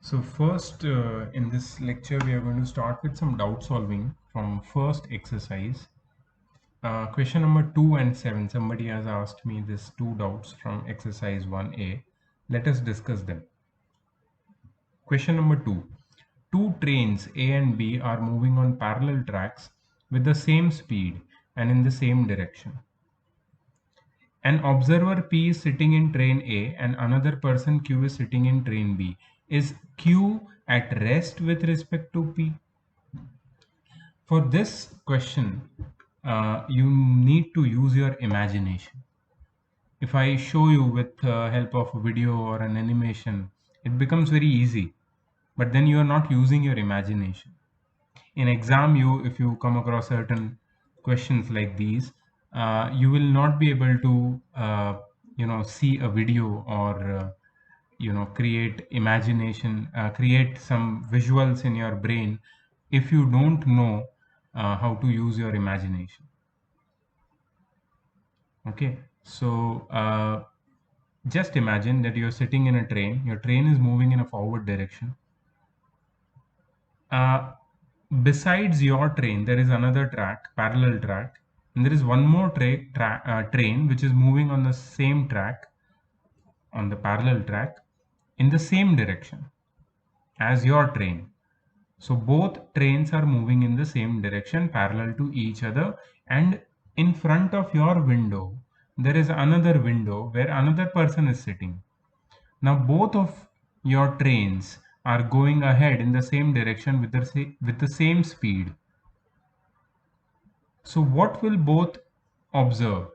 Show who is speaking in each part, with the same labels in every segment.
Speaker 1: So first, in this lecture, we are going to start with some doubt solving from first exercise. Question number 2 and 7. Somebody has asked me this two doubts from exercise 1A. Let us discuss them. Question number 2. Two trains A and B are moving on parallel tracks with the same speed and in the same direction. An observer P is sitting in train A and another person Q is sitting in train B. Is Q at rest with respect to P? For this question, you need to use your imagination. If I show you with help of a video or an animation, it becomes very easy, but then you are not using your imagination. In exam, if you come across certain questions like these, you will not be able to see a video or create imagination, create some visuals in your brain if you don't know how to use your imagination. Okay, so just imagine that you're sitting in a train, your train is moving in a forward direction. uh, Besides your train there is another track, parallel track, and there is one more train which is moving on the same track, on the parallel track, in the same direction as your train. So both trains are moving in the same direction parallel to each other, and in front of your window there is another window where another person is sitting. Now both of your trains are going ahead in the same direction with the same speed. So what will both observe?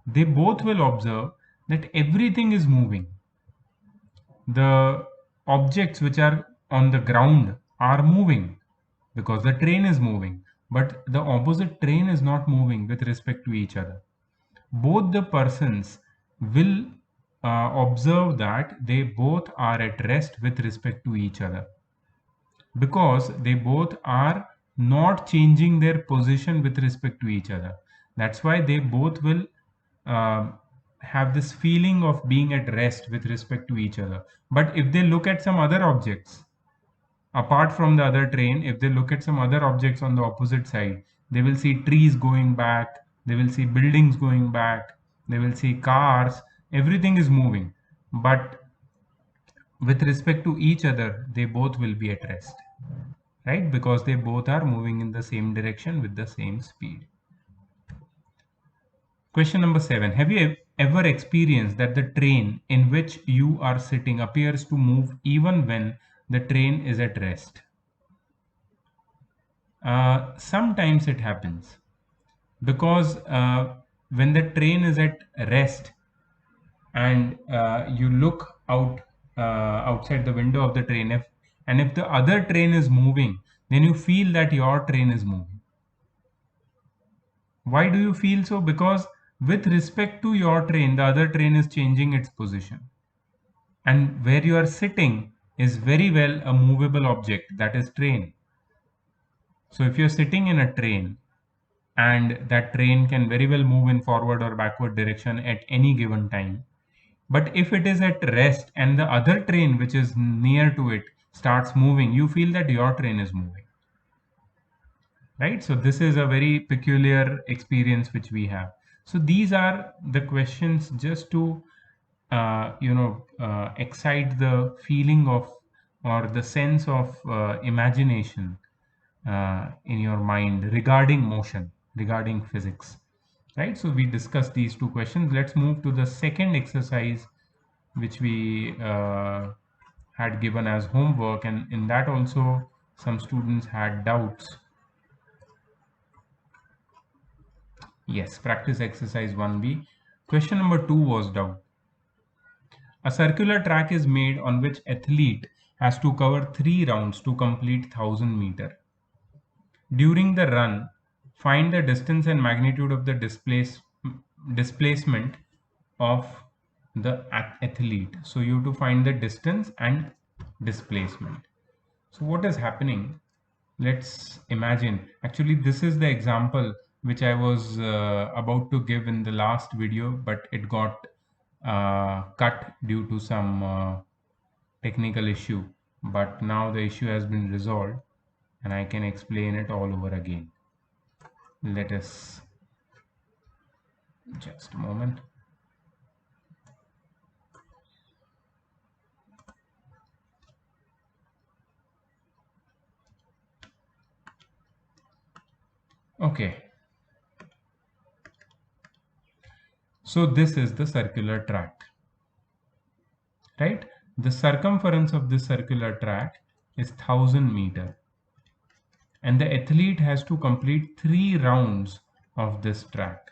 Speaker 1: They both will observe that everything is moving. The objects which are on the ground are moving because the train is moving, but the opposite train is not moving with respect to each other. Both the persons will observe that they both are at rest with respect to each other because they both are not changing their position with respect to each other. That's why they both will uh, have this feeling of being at rest with respect to each other. But if they look at some other objects apart from the other train, if they look at some other objects on the opposite side, they will see trees going back, they will see buildings going back, they will see cars, everything is moving. But with respect to each other, they both will be at rest, right? Because they both are moving in the same direction with the same speed. Question number 7. Have you ever experienced that the train in which you are sitting appears to move even when the train is at rest? Sometimes it happens because when the train is at rest and you look outside the window of the train, if the other train is moving, then you feel that your train is moving. Why do you feel so? Because with respect to your train, the other train is changing its position. And where you are sitting is very well a movable object, that is train. So if you're sitting in a train and that train can very well move in forward or backward direction at any given time. But if it is at rest and the other train which is near to it starts moving, you feel that your train is moving. Right? So this is a very peculiar experience which we have. So these are the questions just to excite the feeling of or the sense of imagination in your mind regarding motion, regarding physics. Right? So we discussed these two questions. Let's move to the second exercise which we had given as homework, and in that also some students had doubts. Yes, practice exercise 1B. Question number 2 was doubt. A circular track is made on which athlete has to cover 3 rounds to complete 1000 meter. During the run, find the distance and magnitude of the displacement of the athlete. So you have to find the distance and displacement. So what is happening? Let's imagine. Actually, this is the example which I was about to give in the last video, but it got cut due to some technical issue. but now the issue has been resolved and I can explain it all over again. Let us just a moment. Okay, so this is the circular track, right? The circumference of this circular track is 1000 meter, and the athlete has to complete 3 rounds of this track.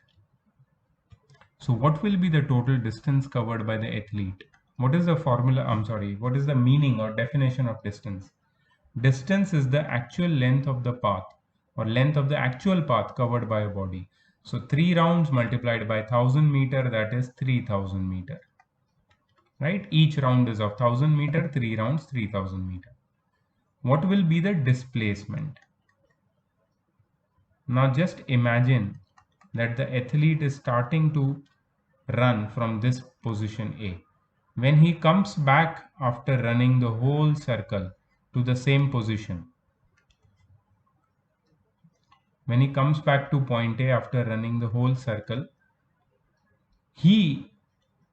Speaker 1: So what will be the total distance covered by the athlete? What is the formula? I'm sorry, what is the meaning or definition of distance? Distance is the actual length of the path or length of the actual path covered by a body. So 3 rounds multiplied by 1000 meter, that is 3000 meter, right? Each round is of 1000 meter, 3 rounds, 3000 meter. What will be the displacement? Now just imagine that the athlete is starting to run from this position A. When he comes back after running the whole circle to the same position, when he comes back to point A after running the whole circle, he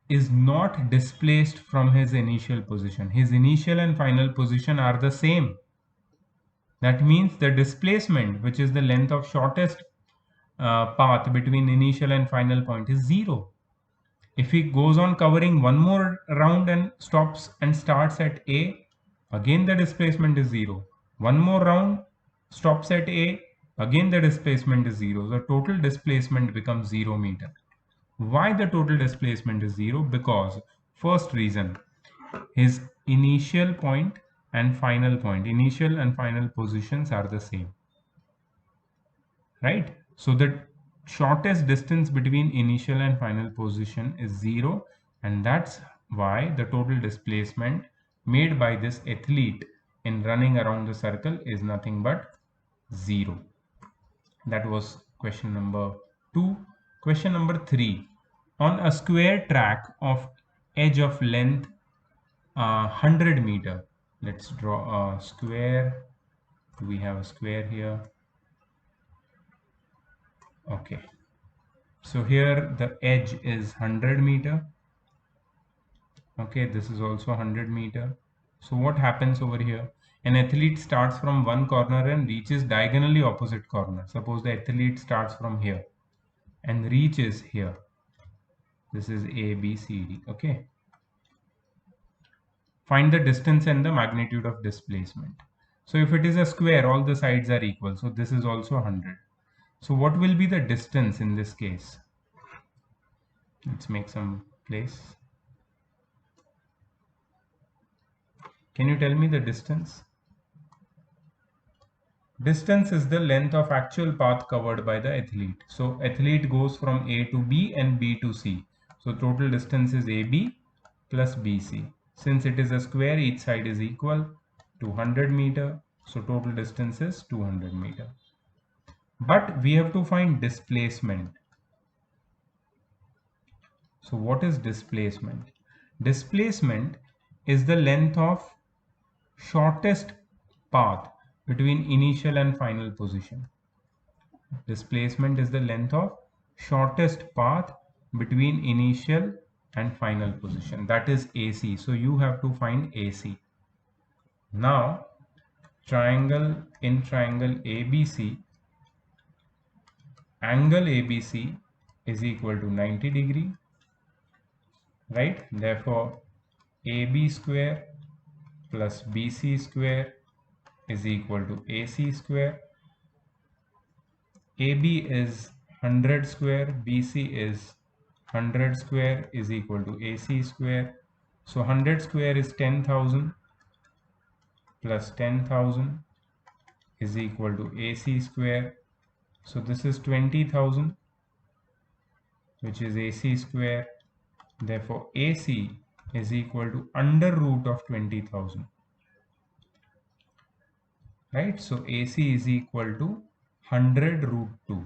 Speaker 1: is not displaced from his initial position. His initial and final position are the same. That means the displacement, which is the length of shortest path between initial and final point, is 0. If he goes on covering one more round and stops and starts at A, again the displacement is 0. One more round, stops at A, again the displacement is 0. The total displacement becomes 0 meter. Why the total displacement is 0? Because first reason, his initial point and final point, initial and final positions are the same, right? So the shortest distance between initial and final position is 0, and that's why the total displacement made by this athlete in running around the circle is nothing but 0. That was question number 2. Question number 3. On a square track of edge of length 100 meter, let's draw a square. We have a square here. Okay, so here the edge is 100 meter. Okay, this is also 100 meter. So what happens over here? An athlete starts from one corner and reaches diagonally opposite corner. Suppose the athlete starts from here and reaches here. This is A, B, C, D. Okay. Find the distance and the magnitude of displacement. So if it is a square, all the sides are equal. So this is also 100. So what will be the distance in this case? Let's make some place. Can you tell me the distance? Distance is the length of actual path covered by the athlete. So athlete goes from A to B and B to C. So total distance is AB plus BC. Since it is a square, each side is equal to 100 meter. So total distance is 200 meter. But we have to find displacement. So what is displacement? Displacement is the length of shortest path between initial and final position. Displacement is the length of shortest path between initial and final position. That is AC. So you have to find AC. Now, triangle ABC, angle ABC is equal to 90 degree, right? Therefore, AB square plus BC square is equal to AC square. AB is 100 square, BC is 100 square is equal to AC square. So 100 square is 10,000 plus 10,000 is equal to AC square. So this is 20,000, which is AC square. Therefore AC is equal to under root of 20,000, right? So AC is equal to 100 root 2,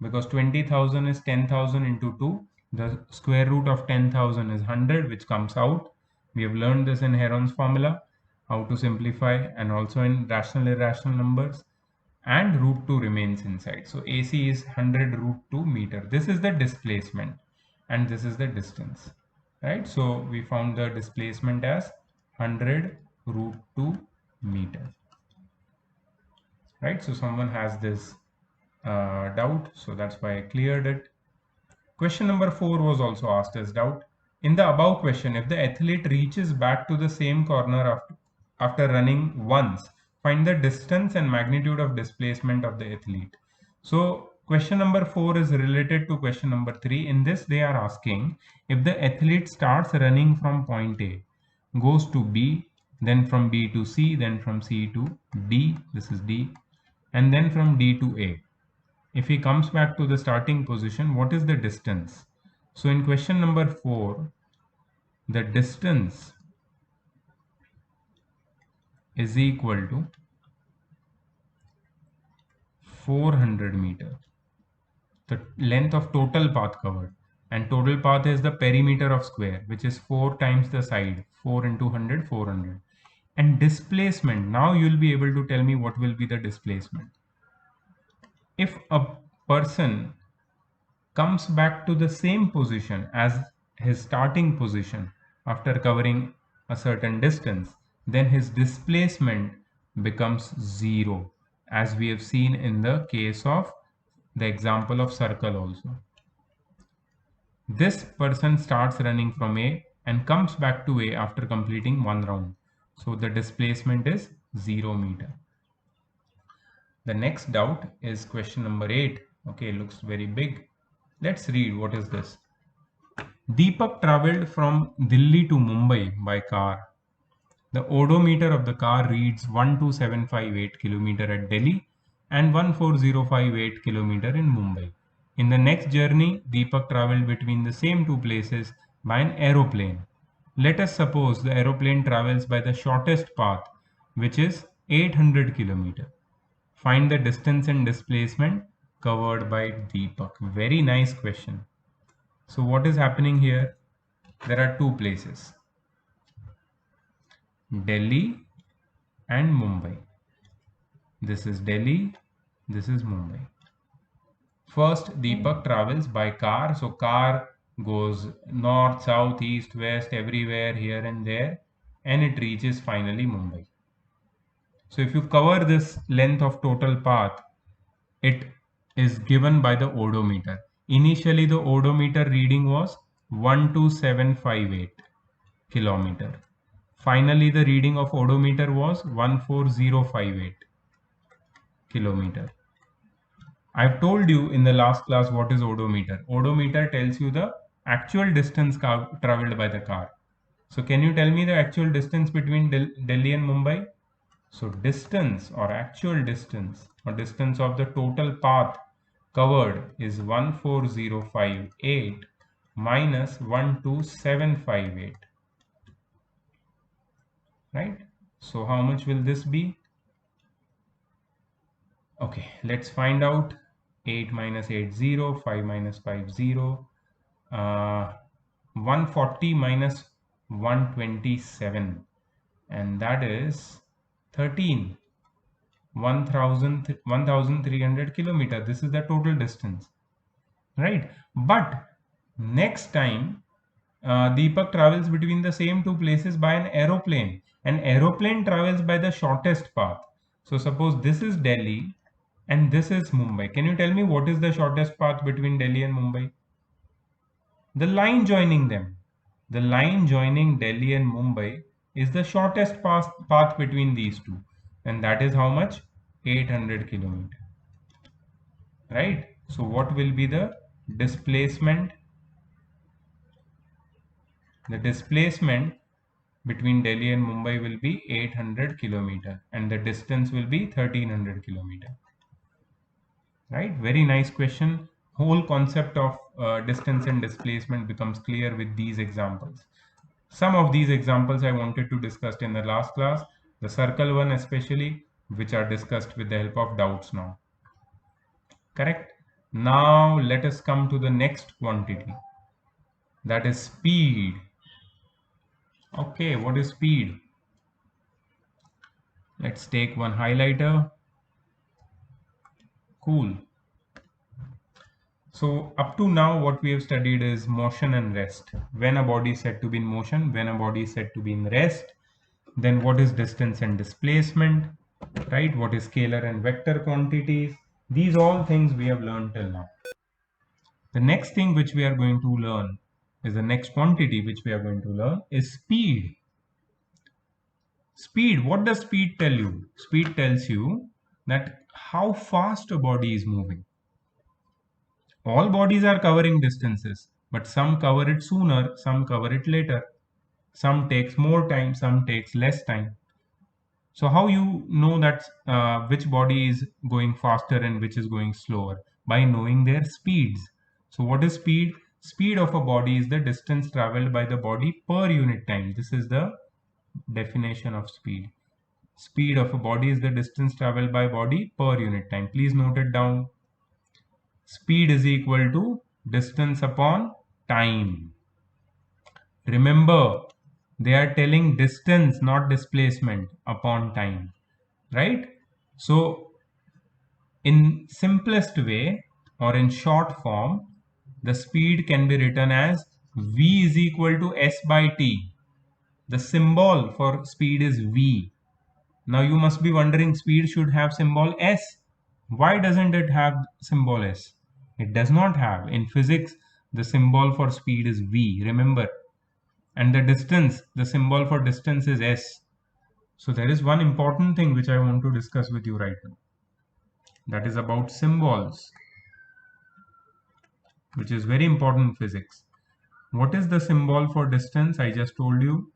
Speaker 1: because 20,000 is 10,000 into 2. The square root of 10,000 is 100, which comes out. We have learned this in Heron's formula. how to simplify, and also in rational irrational numbers, and root 2 remains inside. So AC is 100 root 2 meter. This is the displacement and this is the distance, right? So we found the displacement as 100 root 2 meter, right? So someone has this doubt, so that's why I cleared it. Question number 4 was also asked as doubt. In the above question, if the athlete reaches back to the same corner after running once, find the distance and magnitude of displacement of the athlete. So question number 4 is related to question number 3. In this, they are asking if the athlete starts running from point A, goes to B, then from B to C, then from C to D, this is D, and then from D to A. If he comes back to the starting position, what is the distance? So in question number 4, the distance is equal to 400 meter, the length of total path covered, and total path is the perimeter of square, which is 4 times the side, 4 into 100, 400. And displacement, now you'll be able to tell me what will be the displacement. If a person comes back to the same position as his starting position after covering a certain distance, then his displacement becomes zero, as we have seen in the case of the example of circle also. This person starts running from A and comes back to A after completing one round. So the displacement is 0 meter. The next doubt is question number 8. Okay, looks very big. Let's read what is this. Deepak traveled from Delhi to Mumbai by car. The odometer of the car reads 12758 km at Delhi and 14058 km in Mumbai. In the next journey, Deepak traveled between the same two places by an aeroplane. Let us suppose the aeroplane travels by the shortest path, which is 800 km. Find the distance and displacement covered by Deepak. Very nice question. So what is happening here? There are two places, Delhi and Mumbai. This is Delhi, this is Mumbai. First, Deepak travels by car. So car goes north, south, east, west, everywhere, here and there, and it reaches finally Mumbai. So if you cover this length of total path, it is given by the odometer. Initially, the odometer reading was 12758 kilometer. Finally, the reading of odometer was 14058 kilometer. I've told you in the last class what is odometer. Odometer tells you the actual distance traveled by the car. So can you tell me the actual distance between Delhi and Mumbai? So distance or actual distance or distance of the total path covered is 14058 minus 12758. Right? So how much will this be? Okay, let's find out. 8 minus 8, 0, 5 minus 5, 0. 140 minus 127, and that is 13. 1300 kilometer. This is the total distance, right? But next time, Deepak travels between the same two places by an aeroplane. An aeroplane travels by the shortest path. So suppose this is Delhi and this is Mumbai. Can you tell me what is the shortest path between Delhi and Mumbai? The line joining them. The line joining Delhi and Mumbai is the shortest path between these two. And that is how much? 800 kilometers. Right? So what will be the displacement? The displacement between Delhi and Mumbai will be 800 kilometer and the distance will be 1300 kilometer. Right? Very nice question. Whole concept of distance and displacement becomes clear with these examples. Some of these examples I wanted to discuss in the last class, the circle one especially, which are discussed with the help of doubts now. Correct? Now let us come to the next quantity, that is speed. Okay, what is speed? Let's take one highlighter. Cool. So up to now, what we have studied is motion and rest. When a body is said to be in motion, when a body is said to be in rest, then what is distance and displacement, right? What is scalar and vector quantities? These all things we have learned till now. The next thing which we are going to learn is the next quantity which we are going to learn is speed. Speed, what does speed tell you? Speed tells you that how fast a body is moving. All bodies are covering distances, but some cover it sooner, some cover it later. Some takes more time, some takes less time. So how you know that which body is going faster and which is going slower? By knowing their speeds. So what is speed? Speed of a body is the distance traveled by the body per unit time. This is the definition of speed. Speed of a body is the distance traveled by body per unit time. Please note it down. Speed is equal to distance upon time. Remember, they are telling distance, not displacement upon time, right? So in simplest way or in short form, the speed can be written as v is equal to s by t. The symbol for speed is v. Now you must be wondering, speed should have symbol s. Why doesn't it have symbol s? It does not have. In physics, the symbol for speed is v, remember. And the distance, the symbol for distance is s. So there is one important thing which I want to discuss with you right now. That is about symbols, which is very important in physics. What is the symbol for distance? I just told you.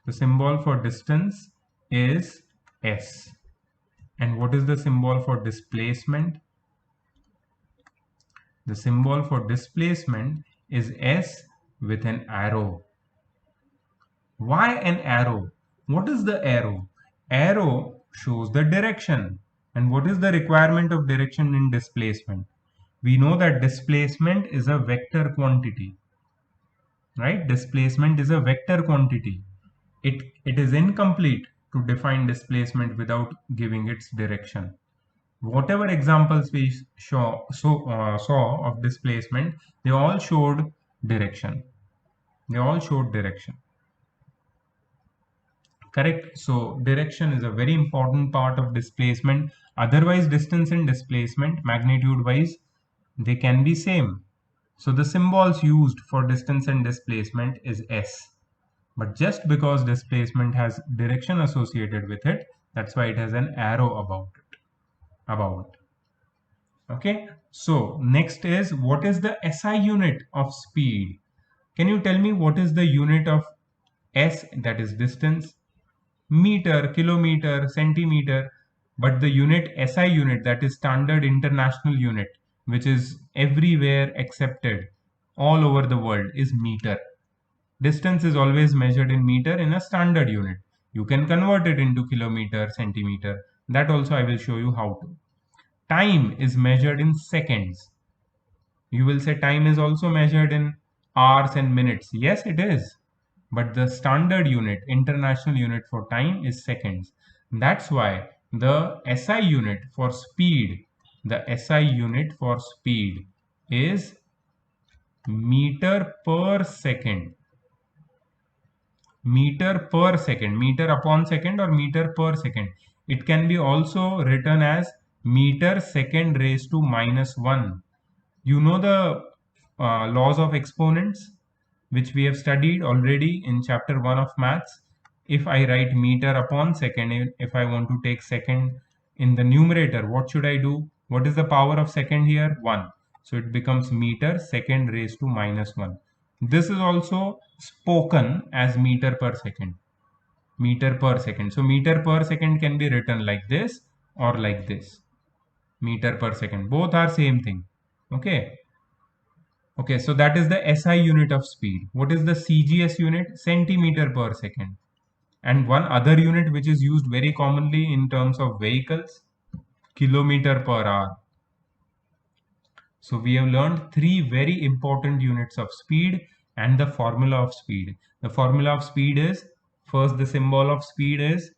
Speaker 1: The symbol for distance is s. And what is the symbol for displacement? The symbol for displacement is s with an arrow. Why an arrow? What is the arrow? Arrow shows the direction. And what is the requirement of direction in displacement? We know that displacement is a vector quantity, right? Displacement is a vector quantity. It is incomplete to define displacement without giving its direction. Whatever examples we saw of displacement, they all showed direction. They all showed direction. Correct. So direction is a very important part of displacement. Otherwise, distance and displacement, magnitude wise, they can be same. So the symbols used for distance and displacement is s. But just because displacement has direction associated with it, that's why it has an arrow about it. Okay. So next is, what is the SI unit of speed? Can you tell me what is the unit of s, that is distance? Meter, kilometer, centimeter, but the unit SI unit, that is standard international unit, which is everywhere accepted all over the world, is meter. Distance is always measured in meter in a standard unit. You can convert it into kilometer, centimeter. That also I will show you how to. Time is measured in seconds. You will say time is also measured in hours and minutes. Yes, it is. But the standard unit, international unit for time is seconds. That's why the SI unit for speed, is meter per second. Meter per second, meter upon second or meter per second. It can be also written as meter second raised to -1. You know the laws of exponents, which we have studied already in chapter 1 of maths. If I write meter upon second, if I want to take second in the numerator, what should I do? What is the power of second here? 1. So it becomes meter second raised to -1. This is also spoken as meter per second. Meter per second. So meter per second can be written like this or like this. Meter per second. Both are same thing. Okay. Okay, so that is the SI unit of speed. What is the CGS unit? Centimeter per second. And one other unit which is used very commonly in terms of vehicles, kilometer per hour. So we have learned three very important units of speed and the formula of speed. The formula of speed is, first the symbol of speed is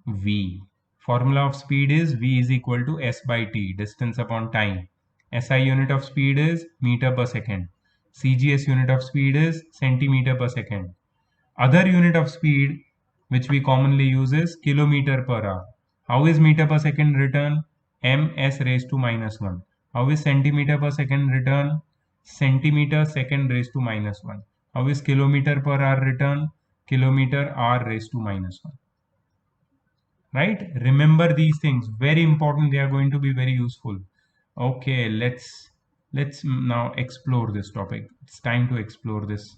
Speaker 1: V. Formula of speed is V is equal to S by T, distance upon time. SI unit of speed is meter per second. CGS unit of speed is centimeter per second. Other unit of speed which we commonly use is kilometer per hour. How is meter per second written? ms raised to minus 1. How is centimeter per second written? Centimeter second raised to minus 1. How is kilometer per hour written? Kilometer hour raised to minus 1. Right? Remember these things. Very important. They are going to be very useful. Okay, let's now explore this topic. It's time to explore this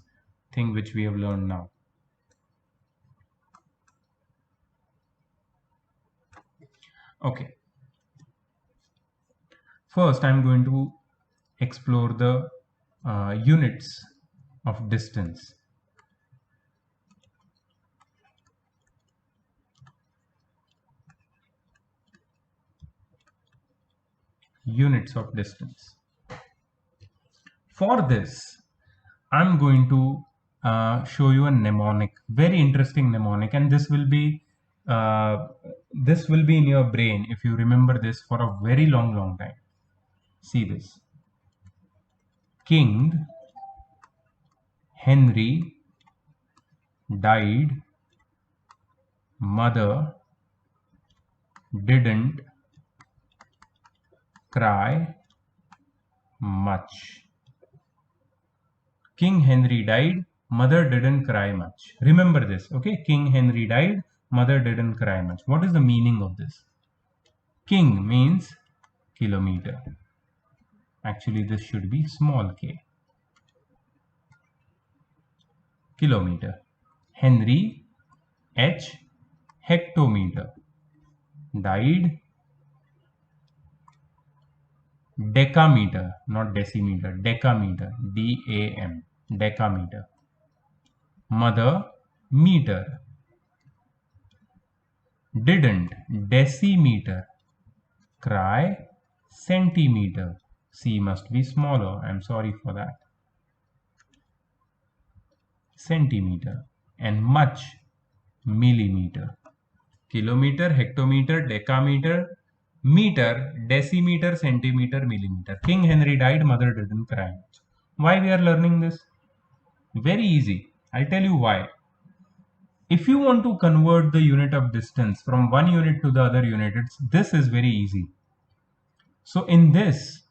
Speaker 1: thing which we have learned now. Okay. First, I'm going to explore the units of distance. Units of distance. For this, I'm going to show you a mnemonic, very interesting mnemonic, and this will be in your brain if you remember this for a very long time. See this. King Henry died, mother didn't cry much. King Henry died, mother didn't cry much. Remember this, okay? King Henry died, mother didn't cry much. What is the meaning of this? King means kilometer. Actually, this should be small k. Kilometer. Henry, H, hectometer. Died, decameter, not decimeter, decameter, D-A-M, decameter. Mother, meter. Didn't, decimeter. Cry, centimeter. C must be smaller. I'm sorry for that. Centimeter. And much, millimeter. Kilometer, hectometer, decameter, meter, decimeter, centimeter, millimeter. King Henry died, mother didn't cry much. Why we are learning this? Very easy. I'll tell you why. If you want to convert the unit of distance from one unit to the other unit, this is very easy. So in this,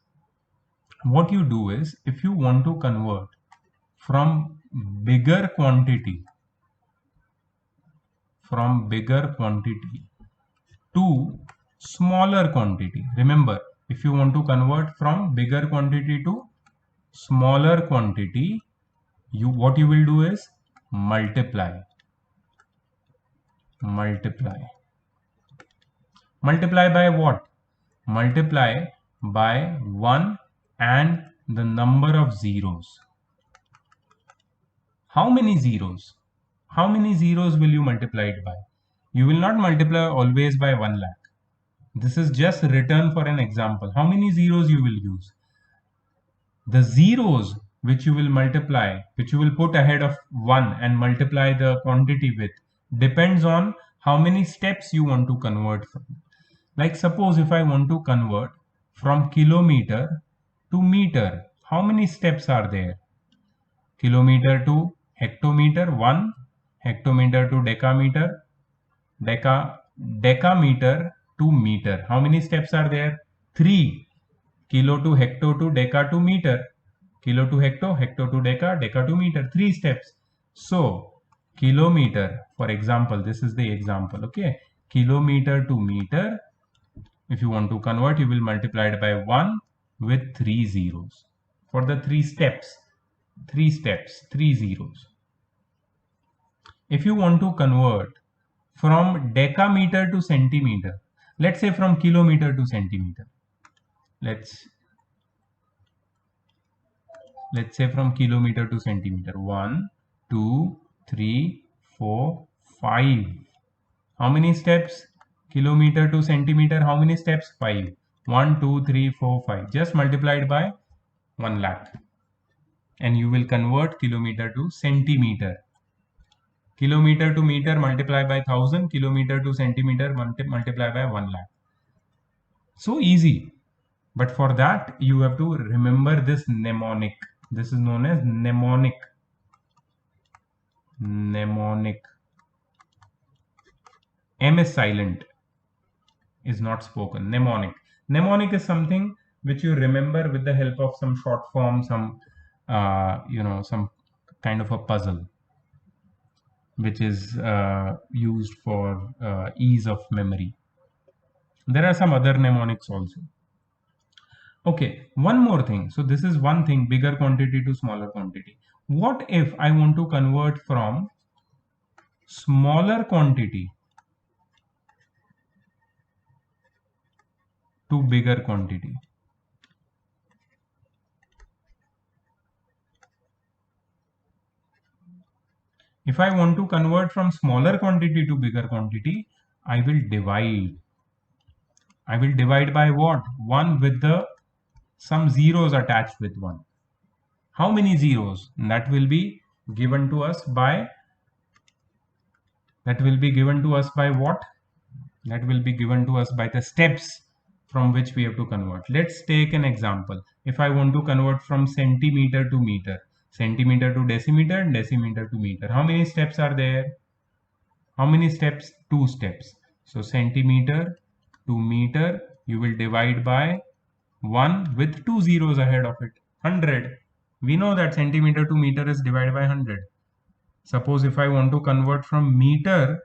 Speaker 1: what you do is, if you want to convert from bigger quantity to smaller quantity. Remember, if you want to convert from bigger quantity to smaller quantity, what you will do is multiply. Multiply by what? Multiply by 1 and the number of zeros. How many zeros? How many zeros will you multiply it by? You will not multiply always by 1 lakh. This is just written for an example. How many zeros you will use? The zeros which you will multiply, which you will put ahead of 1 and multiply the quantity with, depends on how many steps you want to convert from. Like suppose if I want to convert from kilometer to meter, how many steps are there? Kilometer to hectometer, 1. Hectometer to decameter, decameter to meter. How many steps are there? 3. Kilo to hecto to deca to meter. Kilo to hecto, hecto to deca, deca to meter. 3 steps. So, kilometer, for example, this is the example, okay? Kilometer to meter, if you want to convert, you will multiply it by 1 with 3 zeros. For the 3 steps, 3 zeros. If you want to convert from decameter to centimeter, let's say from kilometer to centimeter. Let's say from kilometer to centimeter. 1, 2, 3, 4, 5. How many steps? Kilometer to centimeter, how many steps? 5. 1, 2, 3, 4, 5. Just multiplied by 1 lakh. And you will convert kilometer to centimeter. Kilometer to meter multiply by 1000, kilometer to centimeter multiply by 1 lakh. So easy. But for that, you have to remember this mnemonic. This is known as mnemonic. Mnemonic. M is silent, is not spoken. Mnemonic. Mnemonic is something which you remember with the help of some short form, some some kind of a puzzle, which is used for ease of memory. There are some other mnemonics also. Okay, one more thing. So this is one thing, bigger quantity to smaller quantity. What if I want to convert from smaller quantity to bigger quantity? If I want to convert from smaller quantity to bigger quantity, I will divide. I will divide by what? 1 with the some zeros attached with 1. How many zeros? That will be given to us by what? That will be given to us by the steps from which we have to convert. Let's take an example. If I want to convert from centimeter to meter, centimeter to decimeter, and decimeter to meter, how many steps are there? How many steps? 2 steps. So centimeter to meter, you will divide by 1 with 2 zeros ahead of it. 100. We know that centimeter to meter is divided by 100. Suppose if I want to convert from meter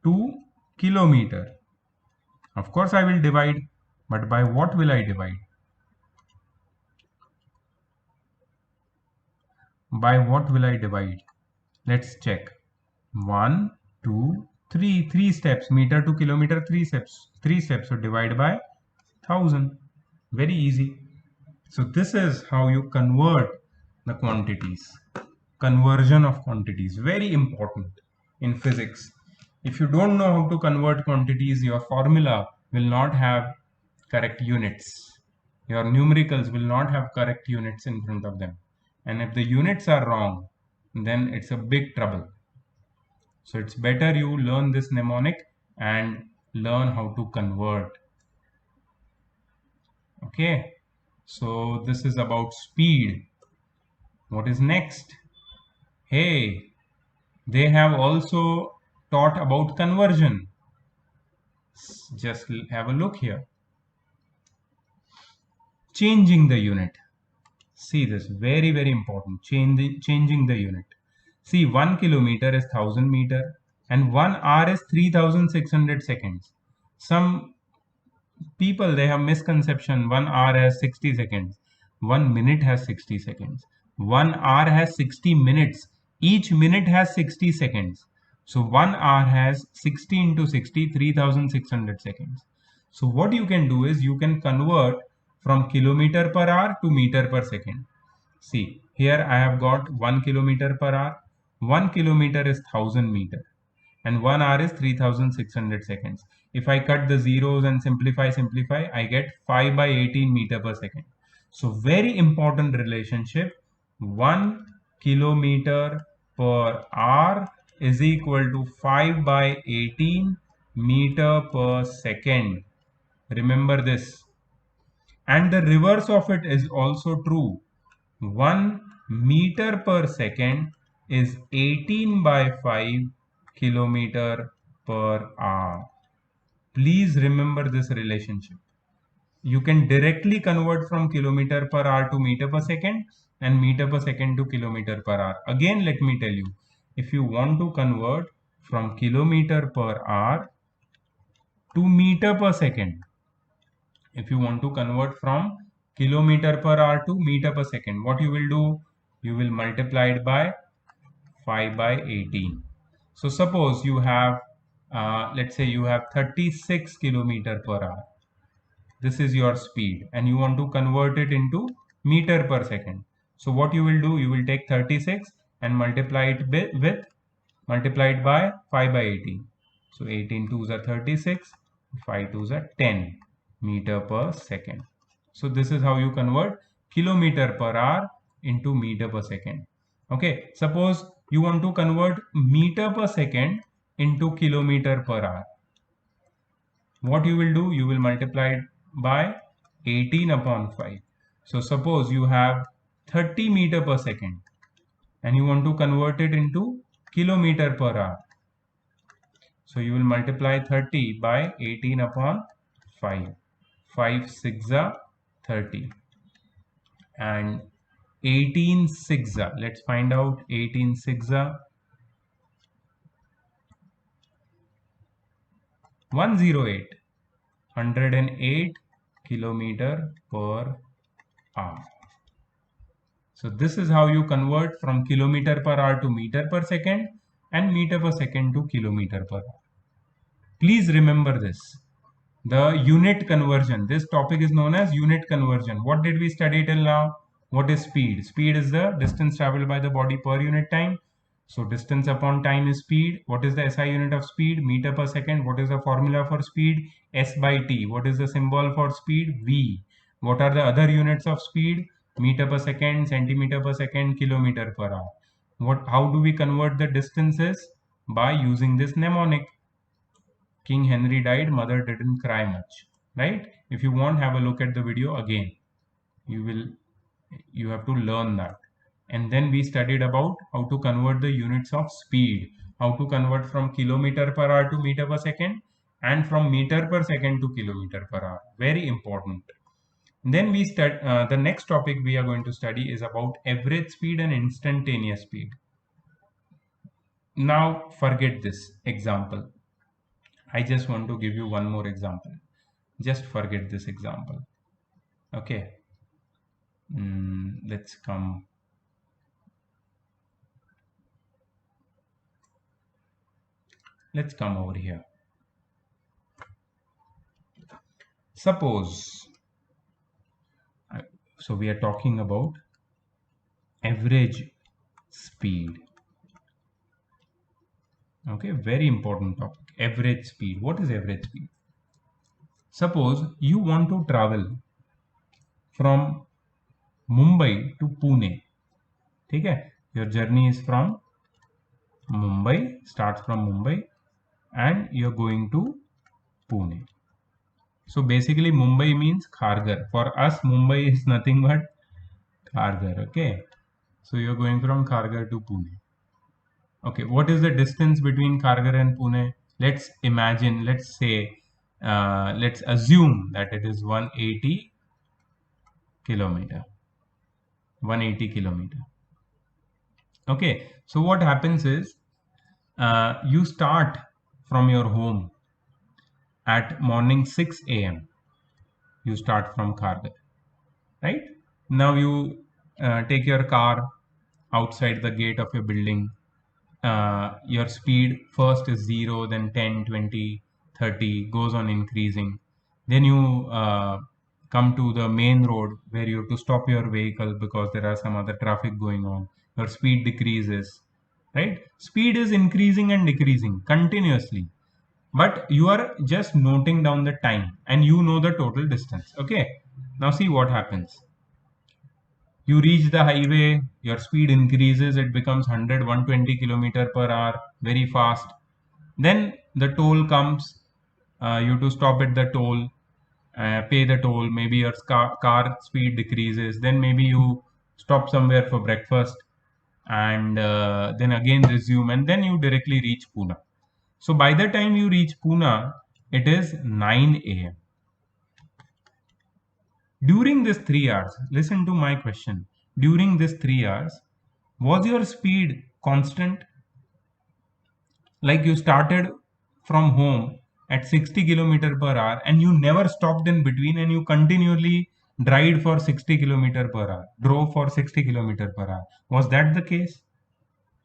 Speaker 1: to kilometer, of course I will divide, but by what will I divide? By what will I divide? Let's check. 1, 2, 3. 3 steps. Meter to kilometer, 3 steps. 3 steps. So divide by 1000. Very easy. So this is how you convert the quantities. Conversion of quantities. Very important in physics. If you don't know how to convert quantities, your formula will not have correct units. Your numericals will not have correct units in front of them. And if the units are wrong, then it's a big trouble. So it's better you learn this mnemonic and learn how to convert. Okay, so this is about speed. What is next? Hey, they have also taught about conversion. Just have a look here. Changing the unit. See this, very, very important. Changing the unit. See, 1 kilometer is 1000 meter and 1 hour is 3600 seconds. Some people, they have misconception. 1 hour has 60 seconds. 1 minute has 60 seconds. 1 hour has 60 minutes. Each minute has 60 seconds. So 1 hour has 60 into 60, 3600 seconds. So what you can do is you can convert from kilometer per hour to meter per second. See, here I have got 1 kilometer per hour. 1 kilometer is 1000 meter and 1 hour is 3600 seconds. If I cut the zeros and simplify, I get 5 by 18 meter per second. So very important relationship. 1 kilometer per hour is equal to 5 by 18 meter per second. Remember this. And the reverse of it is also true. 1 meter per second is 18 by 5 kilometer per hour. Please remember this relationship. You can directly convert from kilometer per hour to meter per second and meter per second to kilometer per hour. Again, let me tell you, if you want to convert from kilometer per hour to meter per second, if you want to convert from kilometer per hour to meter per second, what you will do? You will multiply it by 5 by 18. So suppose you have, let's say you have 36 kilometer per hour. This is your speed and you want to convert it into meter per second. So what you will do? You will take 36 and multiply it multiplied by 5 by 18. So 18 2s are 36, 5 2s are 10 meter per second. So this is how you convert kilometer per hour into meter per second. Okay, suppose You want to convert meter per second into kilometer per hour. What you will do? You will multiply it by 18 upon 5. So suppose you have 30 meter per second and you want to convert it into kilometer per hour. So you will multiply 30 by 18 upon 5. 5 6 are 30 and 18 6 are, let's find out 18 6 are 108, 108 kilometer per hour. So this is how you convert from kilometer per hour to meter per second and meter per second to kilometer per hour. Please remember this. The unit conversion. This topic is known as unit conversion. What did we study till now? What is speed? Speed is the distance traveled by the body per unit time. So distance upon time is speed. What is the SI unit of speed? Meter per second. What is the formula for speed? S by T. What is the symbol for speed? V. What are the other units of speed? Meter per second, centimeter per second, kilometer per hour. How do we convert the distances? By using this mnemonic. King Henry died, mother didn't cry much, right? If you want, have a look at the video again. You have to learn that. And then we studied about how to convert the units of speed, how to convert from kilometer per hour to meter per second and from meter per second to kilometer per hour. Very important. Then we the next topic we are going to study is about average speed and instantaneous speed. Now forget this example. I just want to give you one more example. Just forget this example. Okay. Let's come. Let's come over here. Suppose, so we are talking about average speed. Okay, very important topic. Average speed. What is average speed? Suppose you want to travel from Mumbai to Pune. Okay, your journey is from Mumbai, starts from Mumbai, and you're going to Pune. So basically, Mumbai means Kharghar. For us, Mumbai is nothing but Kharghar. Okay, so you're going from Kharghar to Pune. Okay, what is the distance between Kharghar and Pune? Let's imagine, let's say, let's assume that it is 180 kilometer. 180 kilometer. Okay, so what happens is you start from your home at morning 6 a.m. You start from Kharghar, right? Now you take your car outside the gate of your building. Your speed first is 0, then 10, 20, 30, goes on increasing. Then you come to the main road where you have to stop your vehicle because there are some other traffic going on. Your speed decreases, right? Speed is increasing and decreasing continuously, but you are just noting down the time and you know the total distance. Okay, now see what happens. You reach the highway, your speed increases, it becomes 100, 120 kilometer per hour, very fast. Then the toll comes, you have to stop at the toll, pay the toll, maybe your car speed decreases, then maybe you stop somewhere for breakfast and then again resume, and then you directly reach Pune. So by the time you reach Pune, it is 9 a.m. During this 3 hours, listen to my question. During this 3 hours, was your speed constant? Like you started from home at 60 kilometer per hour and you never stopped in between and you continually drove for 60 kilometer per hour, drove for 60 kilometer per hour. Was that the case?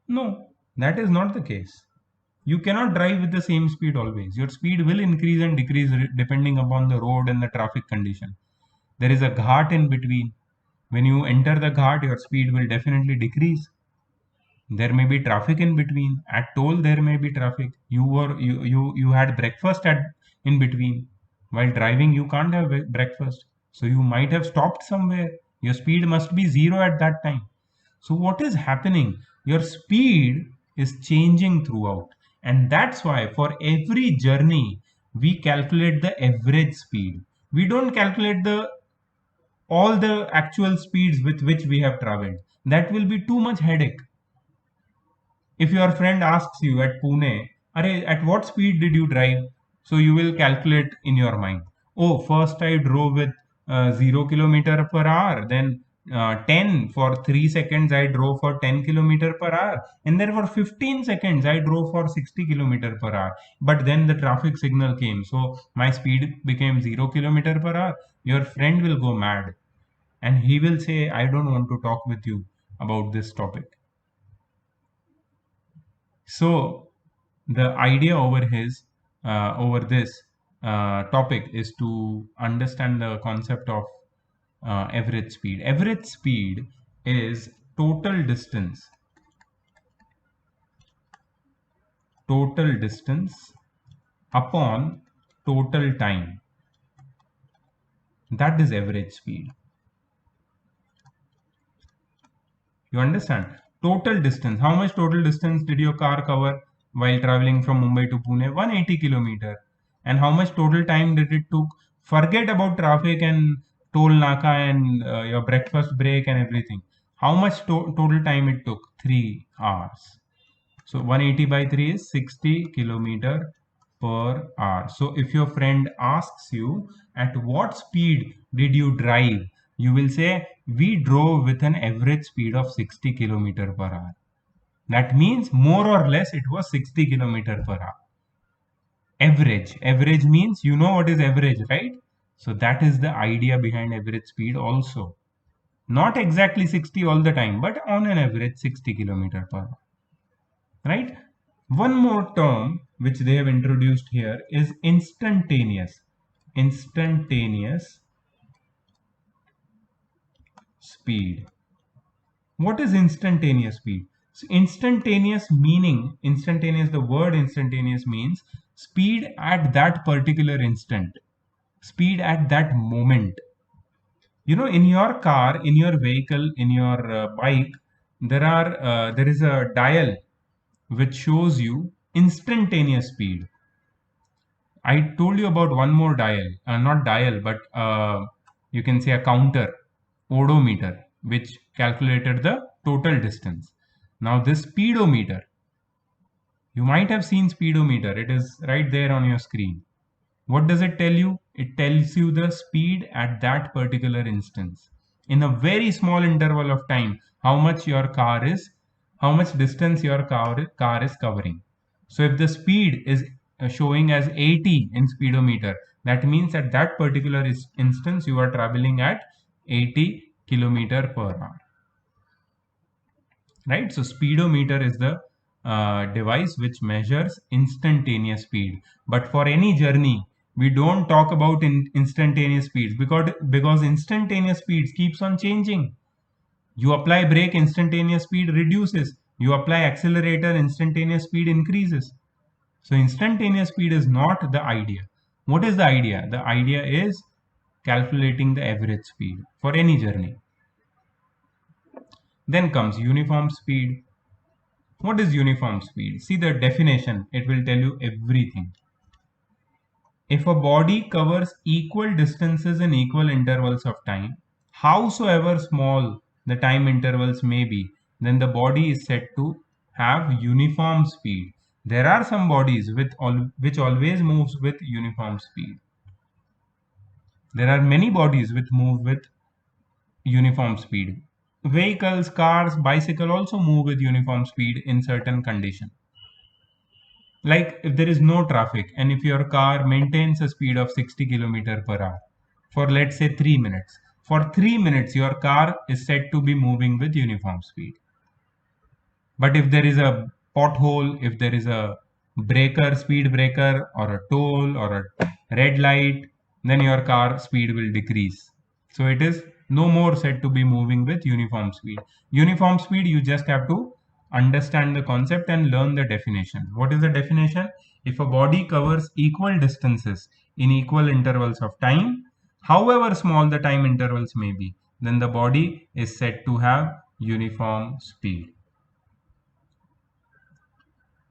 Speaker 1: No, that is not the case. You cannot drive with the same speed always. Your speed will increase and decrease depending upon the road and the traffic condition. There is a ghat in between. When you enter the ghat, your speed will definitely decrease. There may be traffic in between. At toll, there may be traffic. You had breakfast in between. While driving, you can't have breakfast. So you might have stopped somewhere. Your speed must be 0 at that time. So what is happening? Your speed is changing throughout. And that's why for every journey, we calculate the average speed. We don't calculate the all the actual speeds with which we have traveled. That will be too much headache. If your friend asks you at Pune, Arey, at what speed did you drive? So you will calculate in your mind. Oh, first I drove with 0 kilometer per hour, then 10 for 3 seconds I drove for 10 kilometer per hour, and then for 15 seconds I drove for 60 kilometer per hour. But then the traffic signal came, so my speed became 0 kilometer per hour. Your friend will go mad and he will say, I don't want to talk with you about this topic. So the idea over this topic is to understand the concept of average speed. Average speed is total distance upon total time. That is average speed. You understand? Total distance. How much total distance did your car cover while traveling from Mumbai to Pune? 180 kilometer. And how much total time did it took? Forget about traffic and toll naka and your breakfast break and everything. How much total time it took? 3 hours. So 180 by 3 is 60 kilometer per hour. So if your friend asks you at what speed did you drive, you will say we drove with an average speed of 60 kilometer per hour. That means more or less it was 60 kilometer per hour. Average means you know what is average, right? So that is the idea behind average speed also. Not exactly 60 all the time, but on an average 60 kilometer per hour. Right? One more term which they have introduced here is instantaneous. Instantaneous speed. What is instantaneous speed? So the word instantaneous means speed at that particular instant, speed at that moment. You know, in your car, in your vehicle, in your bike, there is a dial which shows you instantaneous speed. I told you about one more dial, not dial, but you can say a counter, odometer, which calculated the total distance. Now this speedometer, you might have seen speedometer. It is right there on your screen. What does it tell you? It tells you the speed at that particular instance. In a very small interval of time, how much distance your car is covering. So if the speed is showing as 80 in speedometer, that means at that particular instance, you are traveling at 80 kilometer per hour. Right? So speedometer is the device which measures instantaneous speed. But for any journey, we don't talk about instantaneous speeds because instantaneous speeds keeps on changing. You apply brake, instantaneous speed reduces. You apply accelerator, instantaneous speed increases. So instantaneous speed is not the idea. What is the idea? The idea is calculating the average speed for any journey. Then comes uniform speed. What is uniform speed? See the definition, it will tell you everything. If a body covers equal distances in equal intervals of time, howsoever small the time intervals may be, then the body is said to have uniform speed. There are some bodies which always moves with uniform speed. There are many bodies which move with uniform speed. Vehicles, cars, bicycle also move with uniform speed in certain conditions. Like if there is no traffic and if your car maintains a speed of 60 kilometer per hour for let's say 3 minutes, for 3 minutes your car is said to be moving with uniform speed. But if there is a pothole, if there is a breaker, speed breaker, or a toll or a red light, then your car speed will decrease. So it is no more said to be moving with uniform speed. Uniform speed, you just have to understand the concept and learn the definition. What is the definition? If a body covers equal distances in equal intervals of time, however small the time intervals may be, then the body is said to have uniform speed.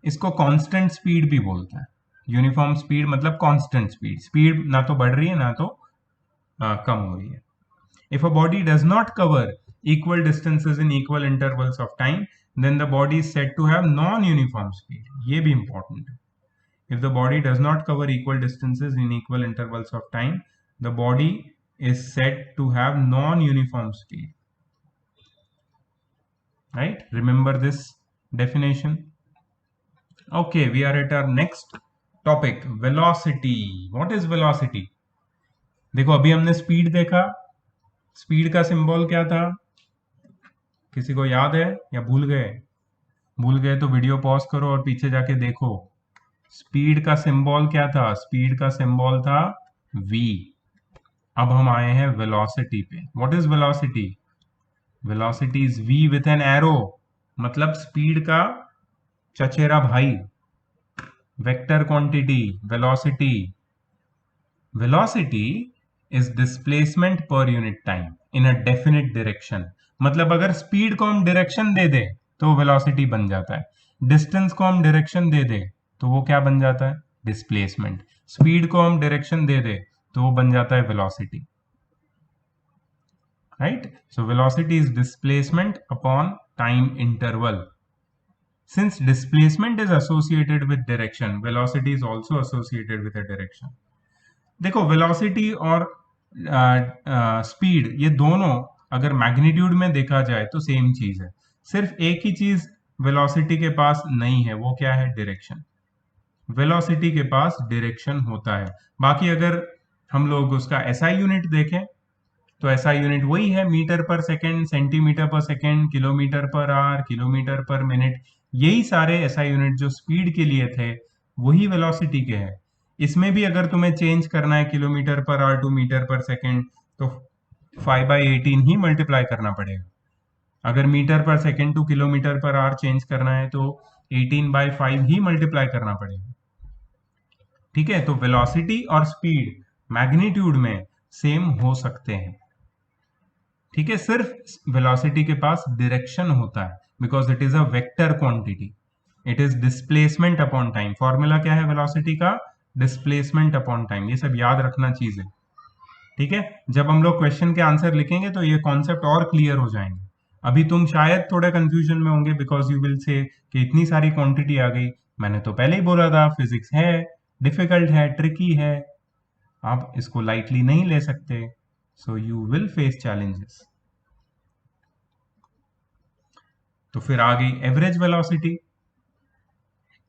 Speaker 1: इसको constant speed भी बोलते हैं। Uniform speed मतलब constant speed, speed ना तो बढ़ रही है ना तो कम हो रही है। If a body does not cover equal distances in equal intervals of time, then the body is said to have non-uniform speed. ये भी important है। If the body does not cover equal distances in equal intervals of time, the body is said to have non-uniform speed. Right? Remember this definition. Okay, we are at our next topic, velocity. What is velocity? देखो अभी हमने speed देखा, speed का symbol क्या था, किसी को याद है या भूल गए? भूल गए तो वीडियो पॉज करो और पीछे जाके देखो। स्पीड का सिंबल क्या था? स्पीड का सिंबल था v। अब हम आए हैं वेलोसिटी पे। What is velocity? Velocity is v with an arrow, मतलब स्पीड का चचेरा भाई, vector quantity velocity. Velocity is displacement per unit time in a definite direction. मतलब अगर स्पीड को हम डायरेक्शन दे दे तो वेलोसिटी बन जाता है, डिस्टेंस को हम डायरेक्शन दे दे तो वो क्या बन जाता है? डिस्प्लेसमेंट। स्पीड को हम डायरेक्शन दे दे तो वो बन जाता है velocity. Right? So velocity is displacement upon time interval. Since displacement is associated with direction, velocity is also associated with a direction. देखो वेलोसिटी और स्पीड ये दोनों अगर मैग्नीट्यूड में देखा जाए तो सेम चीज है। सिर्फ एक ही चीज वेलोसिटी के पास नहीं है, वो क्या है? डायरेक्शन। वेलोसिटी के पास डायरेक्शन होता है। बाकी अगर हम लोग उसका एसआई यूनिट देखें तो एसआई यूनिट वही है, मीटर पर सेकंड, सेंटीमीटर पर second, kilometre per our, kilometre पर मिनट। यही सारे एसआई यूनिट जो स्पीड के लिए थे वही वेलोसिटी के हैं। इसमें भी अगर तुम्हें चेंज करना है kilometre per hour to metre per second तो 5/18 ही मल्टीप्लाई करना पड़ेगा। अगर metre per second to kilometre per hour change करना है तो 18/5 ही मल्टीप्लाई करना पड़ेगा। ठीक है, तो वेलोसिटी और स्पीड मैग्नीट्यूड में सेम हो सकते हैं। ठीक है, सिर्फ वेलोसिटी के पास डायरेक्शन होता है because it is a vector quantity. It is displacement upon time. Formula क्या है वेलोसिटी का? Displacement upon time. ये सब याद रखना चीज है। ठीक है, जब हम लोग क्वेश्चन के आंसर लिखेंगे तो ये कॉन्सेप्ट और क्लियर हो जाएंगे। अभी तुम शायद थोड़ा कंफ्यूजन में होंगे बिकॉज यू विल से कि इतनी सारी क्वांटिटी आ गई। मैंने तो पहले ही बोला था फिजिक्स है डिफिकल्ट, है ट्रिकी है, आप इसको लाइटली नहीं ले सकते। So you will face challenges. तो फिर आ गई average velocity.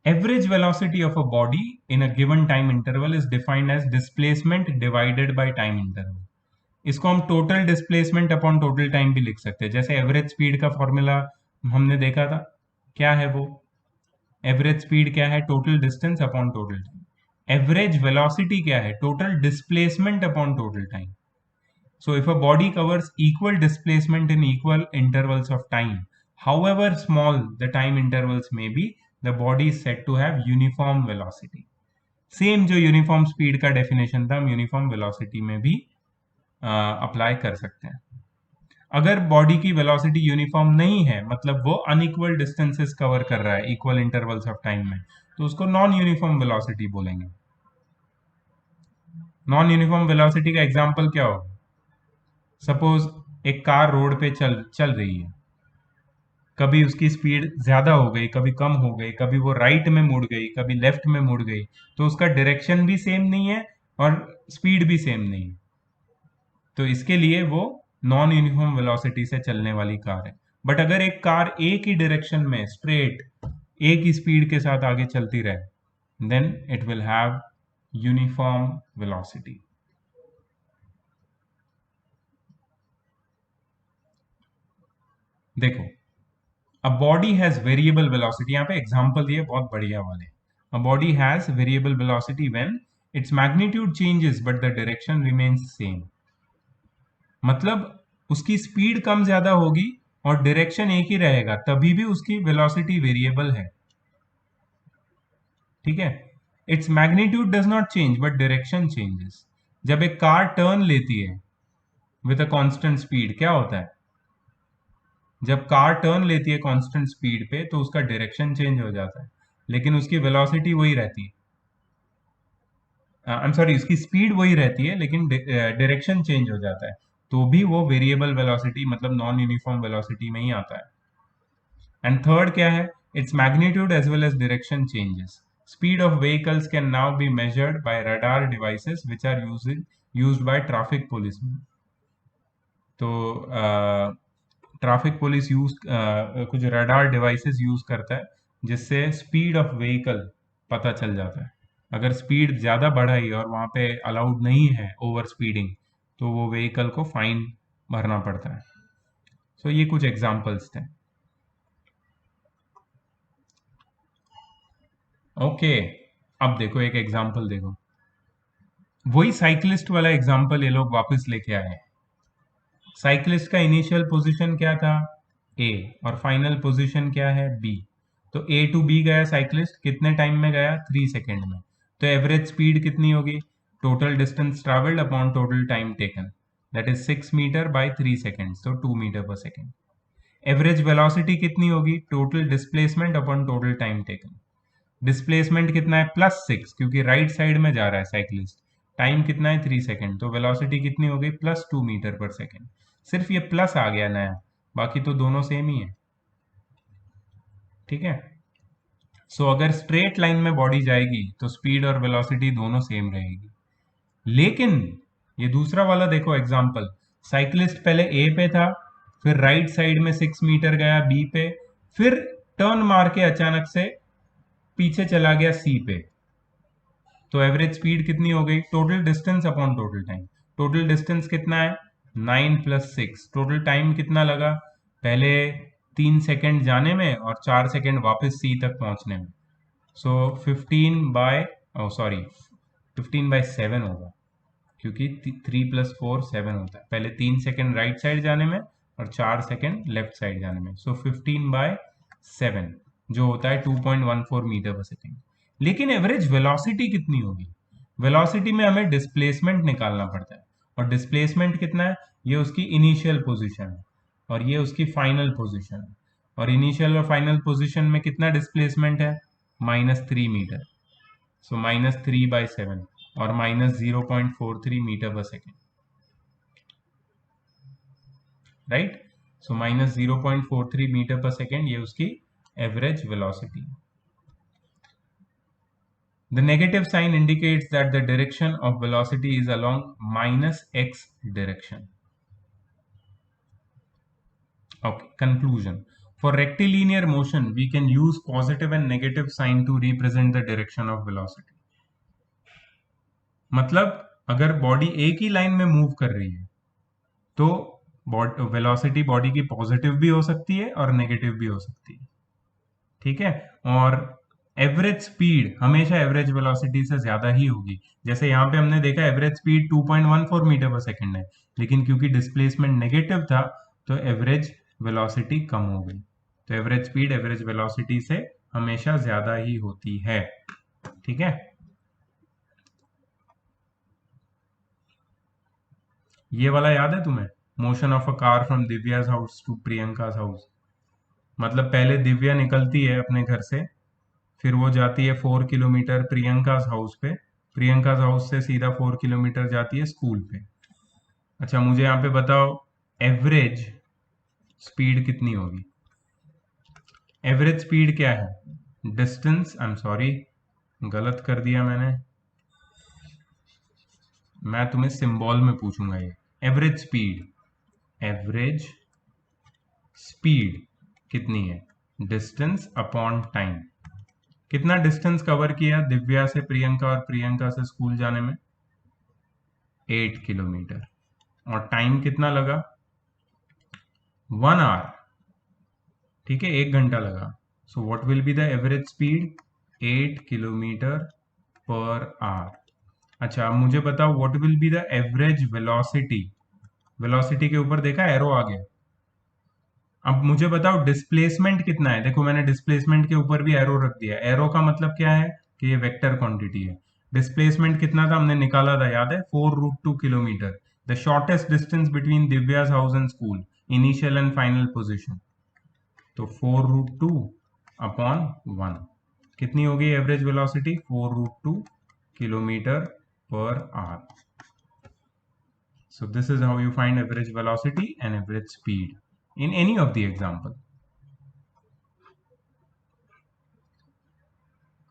Speaker 1: Average velocity of a body in a given time interval is defined as displacement divided by time interval. इसको हम total displacement upon total time भी लिख सकते हैं। जैसे एवरेज स्पीड का फॉर्मूला हमने देखा था, क्या है वो? एवरेज स्पीड क्या है? Total distance upon total time. Average velocity क्या है? Total displacement upon total time. So if a body covers equal displacement in equal intervals of time, however small the time intervals may be, the body is said to have uniform velocity. Same जो uniform speed का definition था हम uniform velocity में भी apply कर सकते हैं। अगर बॉडी की वेलोसिटी यूनिफॉर्म नहीं है, मतलब वो अनइक्वल डिस्टेंसेस कवर कर रहा है इक्वल इंटरवल्स ऑफ टाइम में, तो उसको नॉन यूनिफॉर्म वेलोसिटी बोलेंगे। नॉन यूनिफॉर्म वेलोसिटी का एग्जांपल क्या होगा? सपोज एक कार रोड पे चल रही है, कभी उसकी स्पीड ज्यादा हो गई, कभी कम हो गई, कभी वो राइट में मुड़ गई, कभी लेफ्ट में मुड़ गई, तो उसका डायरेक्शन भी सेम नहीं है और स्पीड भी सेम नहीं है। तो इसके लिए वो नॉन यूनिफॉर्म वेलोसिटी से चलने वाली कार है। बट अगर एक कार एक ही डायरेक्शन में स्ट्रेट एक ही स्पीड के साथ आगे चलती रहे, then it will have uniform velocity. देखो, a body has variable velocity, यहाँ पे एग्जांपल दिए बहुत बढ़िया वाले। A body has variable velocity when its magnitude changes but the direction remains same. मतलब उसकी स्पीड कम ज्यादा होगी और डायरेक्शन एक ही रहेगा, तभी भी उसकी वेलोसिटी वेरिएबल है। ठीक है, its magnitude does not change but direction changes. जब एक कार टर्न लेती है विद अ कांस्टेंट स्पीड, क्या होता है? जब कार टर्न लेती है कांस्टेंट स्पीड पे तो उसका डायरेक्शन चेंज हो जाता है, लेकिन उसकी वेलोसिटी वही रहती है, आई एम सॉरी, उसकी स्पीड वही रहती है लेकिन डायरेक्शन चेंज हो जाता है, तो भी वो वेरिएबल वेलोसिटी मतलब नॉन यूनिफॉर्म वेलोसिटी में ही आता है। एंड थर्ड क्या है, its magnitude as well as direction changes. Speed of vehicles can now be measured by radar devices which are used by traffic police. तो ट्रैफिक पुलिस कुछ radar devices use करता है जिससे स्पीड ऑफ व्हीकल पता चल जाता है। अगर स्पीड ज़्यादा बढ़ाई और वहाँ पे अलाउड नहीं है ओवर स्पीडिंग, तो वो व्हीकल को फाइन भरना पड़ता है। सो ये कुछ एग्जांपल्स थे। ओके, अब देखो एक एग्जांपल देखो, वही साइकिलिस्ट वाला एग्जांपल ये लोग वापस लेके आए। साइकिलिस्ट का इनिशियल पोजीशन क्या था, ए, और फाइनल पोजीशन क्या है, बी। तो ए टू बी गया साइकिलिस्ट, कितने टाइम में गया, 3 सेकेंड में। तो एवरेज स्पीड कितनी होगी, total distance travelled upon total time taken, that is 6 metre by 3 second, तो 2 metre per second. Average velocity कितनी होगी, total displacement upon total time taken. Displacement कितना है, +6, क्योंकि राइट साइड में जा रहा है साइकिलिस्ट। टाइम कितना है, 3 सेकेंड, तो वेलोसिटी कितनी हो गई, +2 मीटर पर सेकेंड। सिर्फ ये प्लस आ गया नया, बाकी तो दोनों सेम ही है। ठीक है, सो अगर स्ट्रेट लाइन में बॉडी जाएगी तो स्पीड और वेलोसिटी दोनों सेम रहेगी। लेकिन ये दूसरा वाला देखो एग्जांपल, साइकिलिस्ट पहले ए पे था, फिर राइट साइड में 6 मीटर गया बी पे, फिर टर्न मार के अचानक से पीछे चला गया सी पे। तो एवरेज स्पीड कितनी हो गई, total distance upon total time. Total distance कितना है, 9 + 6। टोटल टाइम कितना लगा, पहले 3 सेकेंड जाने में और 4 सेकेंड वापस सी तक पहुंचने में। सो 15/7 होगा, क्योंकि 3 + 4 7 होता है। पहले 3 सेकेंड राइट साइड जाने में और 4 सेकेंड लेफ्ट साइड जाने में, सो 15/7 जो होता है 2.14 मीटर पर सेकेंड। लेकिन एवरेज वेलोसिटी कितनी होगी, वेलोसिटी में हमें डिस्प्लेसमेंट निकालना पड़ता है, और डिस्प्लेसमेंट कितना है, ये उसकी इनिशियल पोजीशन है और ये उसकी फाइनल पोजीशन है। और इनिशियल और फाइनल पोजीशन में कितना डिस्प्लेसमेंट है, -3 मीटर। सो -3/7 और -0.43 मीटर पर सेकेंड, राइट। सो -0.43 मीटर पर सेकेंड ये उसकी average velocity. The negative sign indicates that the direction of velocity is along -x direction. Okay, conclusion. For rectilinear motion, we can use positive and negative sign to represent the direction of velocity. मतलब अगर body एक ही line में move कर रही है तो velocity body की positive भी हो सकती है और नेगेटिव भी हो सकती है। ठीक है, और एवरेज स्पीड हमेशा एवरेज वेलोसिटी से ज्यादा ही होगी। जैसे यहाँ पे हमने देखा average speed 2.14 metre per second है, लेकिन क्योंकि डिस्प्लेसमेंट नेगेटिव था तो एवरेज वेलोसिटी कम हो गई। तो एवरेज स्पीड एवरेज वेलोसिटी से हमेशा ज्यादा ही होती है। ठीक है, ये वाला याद है तुम्हें, motion of a car from Divya's house to Priyanka's house. मतलब पहले दिव्या निकलती है अपने घर से, फिर वो जाती है 4 किलोमीटर प्रियंकाज हाउस पे, प्रियंकाज हाउस से सीधा 4 किलोमीटर जाती है स्कूल पे। अच्छा मुझे यहाँ पे बताओ एवरेज स्पीड कितनी होगी। एवरेज स्पीड क्या है, डिस्टेंस, आई एम सॉरी गलत कर दिया मैंने, मैं तुम्हें सिंबल में पूछूंगा ये। एवरेज स्पीड कितनी है, डिस्टेंस अपॉन टाइम। कितना डिस्टेंस कवर किया दिव्या से प्रियंका और प्रियंका से स्कूल जाने में, 8 किलोमीटर, और टाइम कितना लगा, 1 आवर। ठीक है, 1 घंटा लगा। So what will be the average speed, 8 kilometre per our. अच्छा अब मुझे बताओ what will be the average velocity. Velocity के ऊपर देखा एरो आ गया। अब मुझे बताओ डिस्प्लेसमेंट कितना है। देखो मैंने डिस्प्लेसमेंट के ऊपर भी एरो रख दिया। एरो का मतलब क्या है कि ये वेक्टर क्वांटिटी है। डिस्प्लेसमेंट कितना था हमने निकाला था, याद है, 4√2 kilometre. The shortest distance between Divya's house and school, initial and final position, तो 4√2 अपॉन 1 कितनी होगी average velocity? 4√2 kilometre per our. So this is how you find average velocity and average speed in any of the example.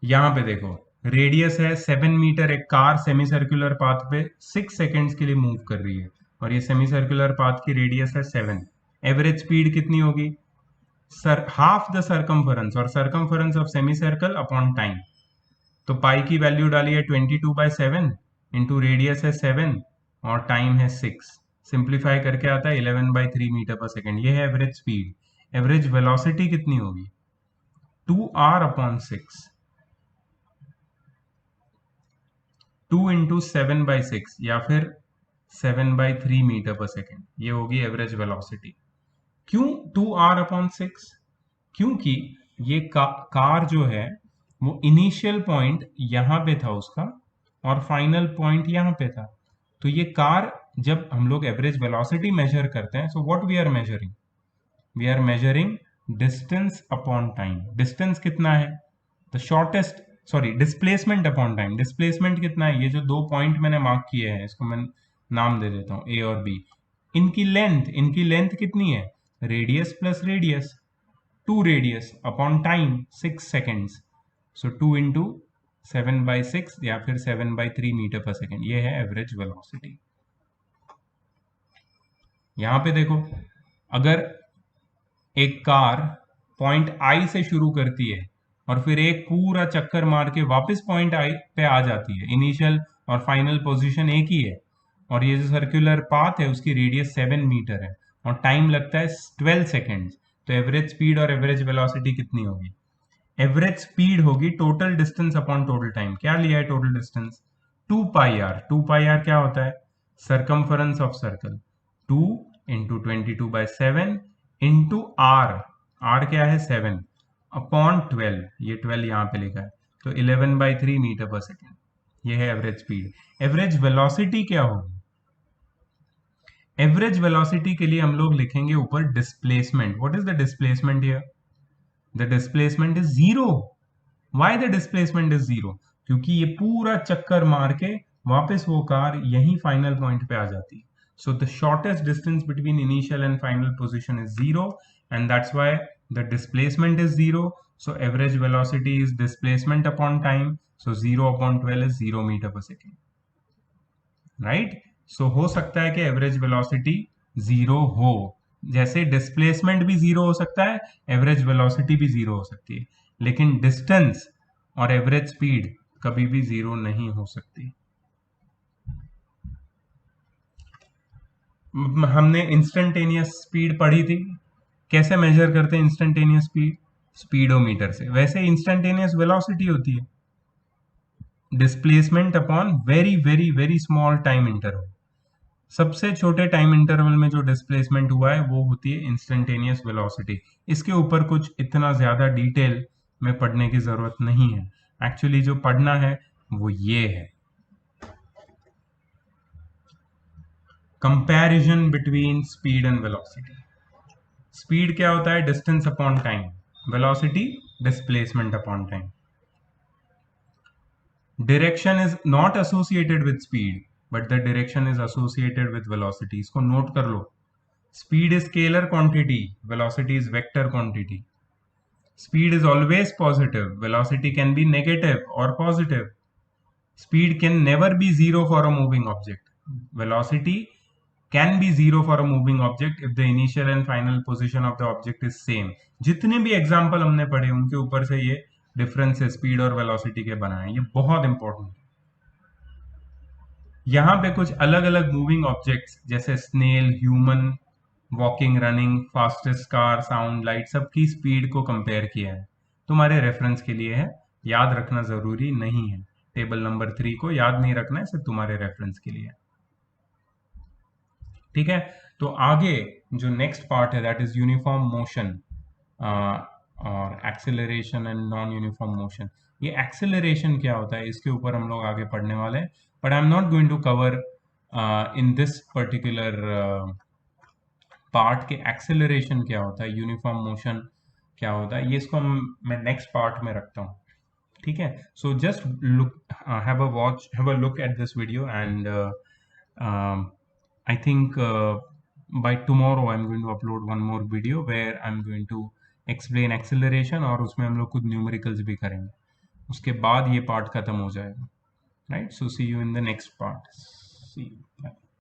Speaker 1: यहां पे देखो radius है 7 metre, एक car semi circular path पे 6 seconds के लिए मूव कर रही है और ये सेमी सर्कुलर पाथ की रेडियस है 7. एवरेज स्पीड कितनी होगी? सर हाफ द सर्कमफरेंस और circumference of semi circle upon time. तो पाई की वैल्यू डाली है 22/7 इंटू रेडियस है 7 और टाइम है 6. सिंप्लीफाई करके आता है 11/3 मीटर पर सेकेंड. ये है एवरेज स्पीड. एवरेज वेलोसिटी कितनी होगी? 2r/6. 2 इंटू 7/6 या फिर 7/3 मीटर पर सेकेंड. ये होगी एवरेज वेलोसिटी. क्यों 2r/6? क्योंकि ये कार जो है वो इनिशियल पॉइंट यहां पे था उसका और फाइनल पॉइंट यहां पे था. तो ये कार जब हम लोग एवरेज वेलोसिटी मेजर करते हैं, so what we are measuring? We are measuring distance upon time. Distance कितना है? The shortest, sorry, displacement upon time. Displacement कितना है? ये जो 2 पॉइंट मैंने मार्क किए हैं इसको मैं नाम दे देता हूं ए और बी. इनकी लेंथ कितनी है? Radius plus radius, 2 radius upon time 6 seconds. So 2 into 7/6 या फिर 7/3 मीटर पर सेकेंड. ये है एवरेज वेलोसिटी. यहां पे देखो, अगर एक कार पॉइंट आई से शुरू करती है और फिर एक पूरा चक्कर मार के वापस पॉइंट आई पे आ जाती है, इनिशियल और फाइनल पोजीशन एक ही है और ये जो सर्कुलर पाथ है उसकी रेडियस 7 मीटर है और टाइम लगता है 12 सेकेंड्स. तो एवरेज स्पीड और एवरेज वेलोसिटी कितनी होगी? एवरेज स्पीड होगी total distance upon total time. क्या लिया है टोटल डिस्टेंस? 2πr. 2πr क्या होता है? Circumference of circle. 2 into 22/7 into r. R क्या है? 7 अपॉन 12. ये 12 यहां पे लिखा है, तो 11/3 मीटर पर सेकेंड. ये है एवरेज स्पीड. एवरेज वेलोसिटी क्या होगी? एवरेज वेलोसिटी के लिए हम लोग लिखेंगे ऊपर displacement. What is the displacement here? The displacement is 0. Why the displacement is 0? क्योंकि ये पूरा चक्कर मार के वापस वो कार यही फाइनल पॉइंट पे आ जाती है. So the shortest distance between initial and final position is 0, and that's why the displacement is 0. So average velocity is displacement upon time. So 0/12 is 0 meter per second. Right? So हो सकता है कि average velocity 0 हो, जैसे displacement भी 0 हो सकता है, average velocity भी 0 हो सकती है, लेकिन distance और average speed कभी भी 0 नहीं हो सकती. हमने इंस्टेंटेनियस स्पीड पढ़ी थी. कैसे मेजर करते हैं इंस्टेंटेनियस स्पीड? स्पीडोमीटर से. वैसे इंस्टेंटेनियस वेलोसिटी होती है displacement upon very very very small time interval. सबसे छोटे टाइम इंटरवल में जो डिस्प्लेसमेंट हुआ है वो होती है इंस्टेंटेनियस वेलोसिटी. इसके ऊपर कुछ इतना ज्यादा डिटेल में पढ़ने की जरूरत नहीं है. एक्चुअली जो पढ़ना है वो ये है, comparison between speed and velocity. Speed क्या होता है? Distance upon time. Velocity displacement upon time. Direction is not associated with speed but the direction is associated with velocity. इसको नोट कर लो. Speed is scalar quantity, velocity is vector quantity. Speed is always positive, velocity can be negative और positive. Speed can never be zero for a moving object. Velocity can be zero for a moving object if the initial and final position of the object is same. जितने भी example हमने पढ़े उनके ऊपर से ये difference speed और velocity के बनाए. ये बहुत इंपॉर्टेंट है. यहाँ पे कुछ अलग अलग मूविंग ऑब्जेक्ट्स जैसे snail, human, walking, running, fastest car, sound, light, सबकी स्पीड को कंपेयर किया है. तुम्हारे रेफरेंस के लिए है, याद रखना जरूरी नहीं है. टेबल नंबर 3 को याद नहीं रखना है, सिर्फ तुम्हारे रेफरेंस के लिए. ठीक है. तो आगे जो नेक्स्ट पार्ट है दैट इज यूनिफॉर्म मोशन और acceleration and non uniform motion. ये एक्सेलरेशन क्या होता है इसके ऊपर हम लोग आगे पढ़ने वाले हैं, but I am not going to cover in this particular part के एक्सेलरेशन क्या होता है, यूनिफॉर्म मोशन क्या होता है. ये इसको मैं नेक्स्ट पार्ट में रखता हूँ. ठीक है. So just look, have a look at this video, and I think by tomorrow I'm going to upload one more video where I'm going to explain acceleration, और उसमें हम लोग कुछ न्यूमेरिकल्स भी करेंगे. उसके बाद ये पार्ट खत्म हो जाएगा. Right? So see you in the next part. See you. Bye.